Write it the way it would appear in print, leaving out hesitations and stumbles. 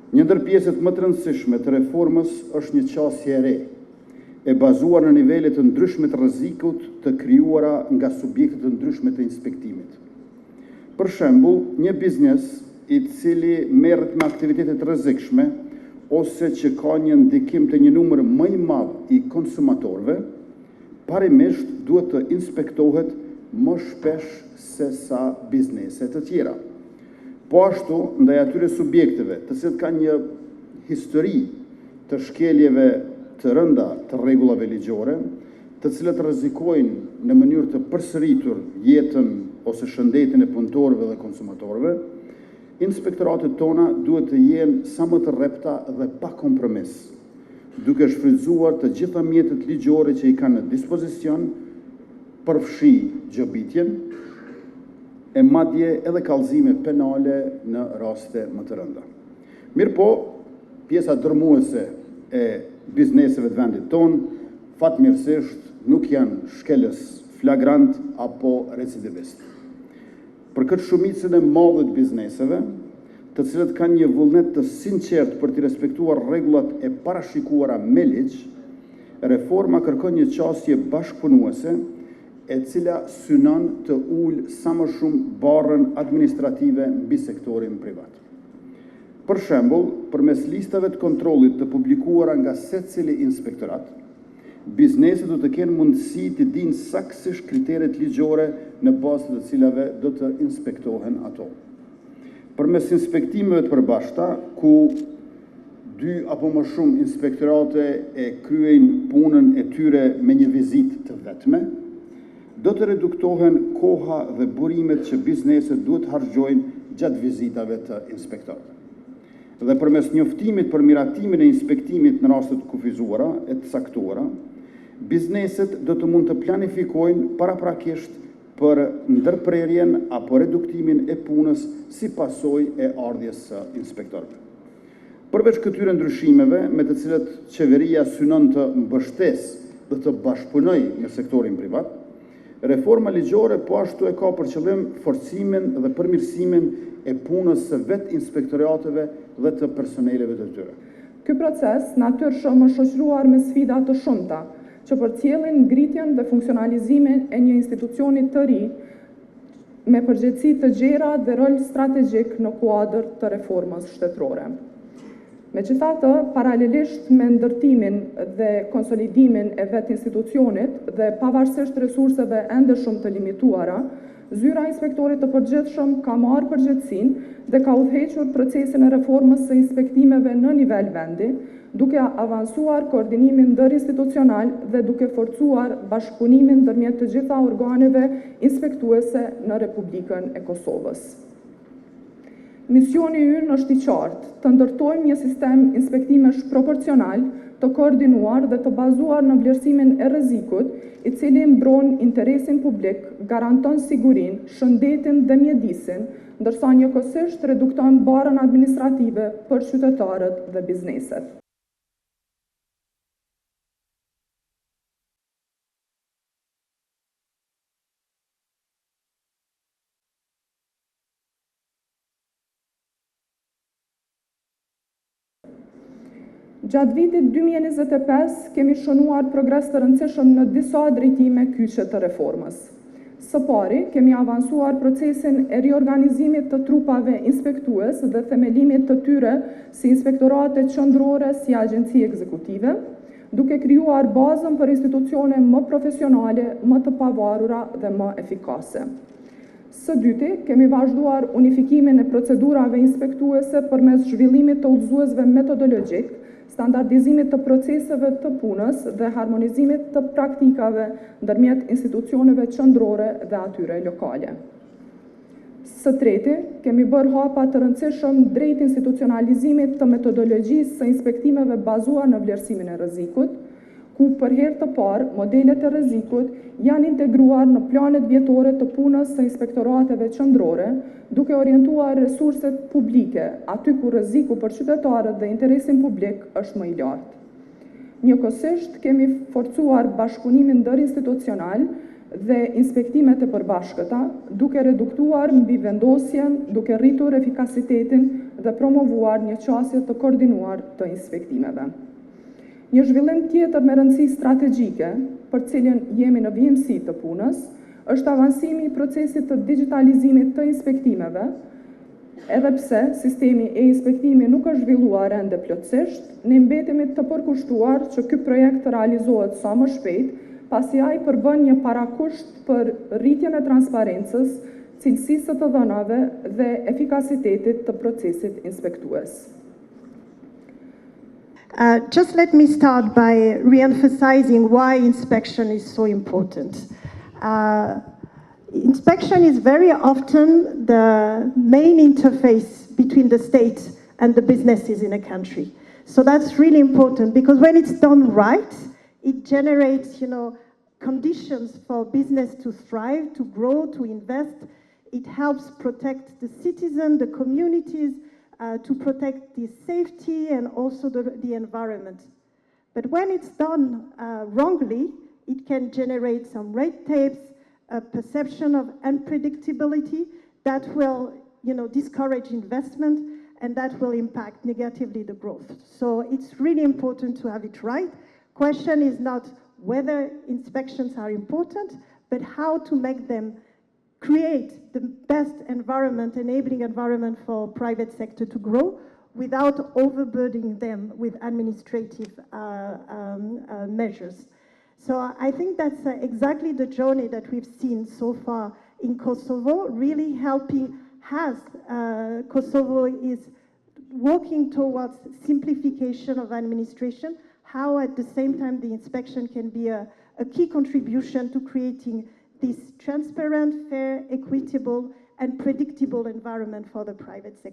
Një ndër pjesët më të rëndësishme të reformës është një qasje e re, e bazuar në nivelet të ndryshme të rrezikut të krijuara nga subjektet të ndryshme të inspektimit. Për shembull, një biznes i cili merret me aktivitete të rrezikshme ose që ka një ndikim të një numër më i madh i konsumatorëve, parimisht duhet të inspektohet më shpesh se sa biznese të tjera. Po ashtu, ndaj atyre subjekteve të cilët kanë një histori të shkeljeve të rënda të rregullave ligjore, të cilët rrezikojnë në mënyrë të përsëritur jetën ose shëndetin e punëtorëve dhe konsumatorëve, inspektoratet tona duhet të jenë sa më të rrepta dhe pa kompromis, duke shfrytzuar të gjitha mjetet ligjore që i kanë në dispozicion, përfshi gjobitjen, e madje edhe kallëzime penale në raste më të rënda. Mirëpo, pjesa dërmuese e bizneseve të vendit tonë, fatmirësisht nuk janë shkelës flagrant apo recidivist. Për këtë shumicën e madhe të bizneseve, të cilët kanë një vullnet të sinqert për të respektuar rregullat e parashikuara me ligj, reforma kërkon një qasje bashkëpunuese e cila synon të ulë sa më shumë barrën administrative mbi sektorin privat. Për shembull, përmes listave të kontrollit të publikuara nga secili inspektorat, bizneset do të kenë mundësi të dinë saktësisht kriteret ligjore në bazë të cilave do të inspektohen ato. Përmes inspektimeve të përbashkëta, ku 2 apo më shumë inspektorate e kryejnë punën e tyre me një vizitë të vetme, do të reduktohen koha dhe burimet që bizneset duhet harxojnë gjatë vizitave të inspektorëve. Dhe përmes njoftimit për miratimin e inspektimit në raste të kufizuara e të saktuara, bizneset do të mund të planifikojnë paraprakisht për ndërprerjen apo reduktimin e punës si pasojë e ardhjes së inspektorëve. Përveç këtyre ndryshimeve me të cilat qeveria synon të mbështesë dhe të bashkëpunojë me sektorin privat, reforma ligjore po ashtu e ka për qëllim forcimin dhe përmirësimin e punës së vetë inspektorateve dhe të personeleve të tyre. Ky proces natyrshëm është shoqëruar me sfida të shumta, që përcjellin ngritjen dhe funksionalizimin e një institucioni të ri me përgjegjësi të gjera dhe rol strategjik në kuadër të reformës shtetërore. Megjithatë, paralelisht me ndërtimin dhe konsolidimin e vetë institucionit dhe pavarësisht resurseve ende shumë të limituara, zyra e inspektorit të përgjithshëm ka marrë përgjegjësinë dhe ka udhëhequr procesin e reformës së inspektimeve në nivel vendi, duke avancuar koordinimin ndërinstitucional dhe duke forcuar bashkëpunimin ndërmjet të gjitha organeve inspektuese në Republikën e Kosovës. Misioni ynë është i qartë, të ndërtojmë një sistem inspektimesh proporcional, të koordinuar dhe të bazuar në vlerësimin e rrezikut, i cili mbron interesin publik, garanton sigurinë, shëndetin dhe mjedisin, ndërsa njëkohësisht redukton barrën administrative për qytetarët dhe bizneset. Gjatë vitit 2025 kemi shënuar progres të rëndësishëm në disa drejtime kyçe të reformës. Së pari, kemi avancuar procesin e riorganizimit të trupave inspektues dhe themelimit të tyre si inspektorate qendrore si agjenci ekzekutive, duke krijuar bazën për institucione më profesionale, më të pavarura dhe më efikase. Së dyti, kemi vazhduar unifikimin e procedurave inspektuese përmes zhvillimit të udhëzuesve metodologjik, standardizimit të proceseve të punës dhe harmonizimit të praktikave ndërmjet institucioneve qendrore dhe atyre lokale. Së treti, kemi bërë hapa të rëndësishëm drejt institucionalizimit të metodologjisë së inspektimeve bazuar në vlerësimin e rrezikut, ku për herë të parë modelet e rrezikut janë integruar në planet vjetore të punës së inspektorateve qendrore, duke orientuar resurset publike aty ku rreziku për qytetarët dhe interesin publik është më i lartë. Njëkohësisht kemi forcuar bashkëpunimin ndërinstitucional dhe inspektimet e përbashkëta, duke reduktuar mbi vendosjen, duke rritur efikasitetin dhe promovuar një qasje të koordinuar të inspektimeve. Një zhvillim tjetër me rëndësi strategjike, për cilin jemi në vijimësi të punës, është avansimi i procesit të digitalizimit të inspektimeve, edhe pse sistemi e inspektimi nuk është zhvilluar ende plotësisht, ne mbetemi të përkushtuar që ky projekt të realizohet sa më shpejt, pasi ai përbën një parakusht për rritjen e transparencës, cilësisë të dhënave dhe efikasitetit të procesit inspektues. Just let me start by re-emphasizing why inspection is so important. Inspection is very often the main interface between the state and the businesses in a country. So that's really important because when it's done right, it generates, conditions for business to thrive, to grow, to invest. It helps protect the citizen, the communities, to protect the safety and also the environment. But when it's done wrongly, it can generate some red tapes, a perception of unpredictability that will, discourage investment and that will impact negatively the growth. So it's really important to have it right. Question is not whether inspections are important, but how to make them create the best environment, enabling environment for private sector to grow without overburdening them with administrative measures. So I think that's exactly the journey that we've seen so far in Kosovo, really helping Kosovo is working towards simplification of administration, how at the same time the inspection can be a key contribution to creating this transparent, fair, equitable, and predictable environment for the private sector.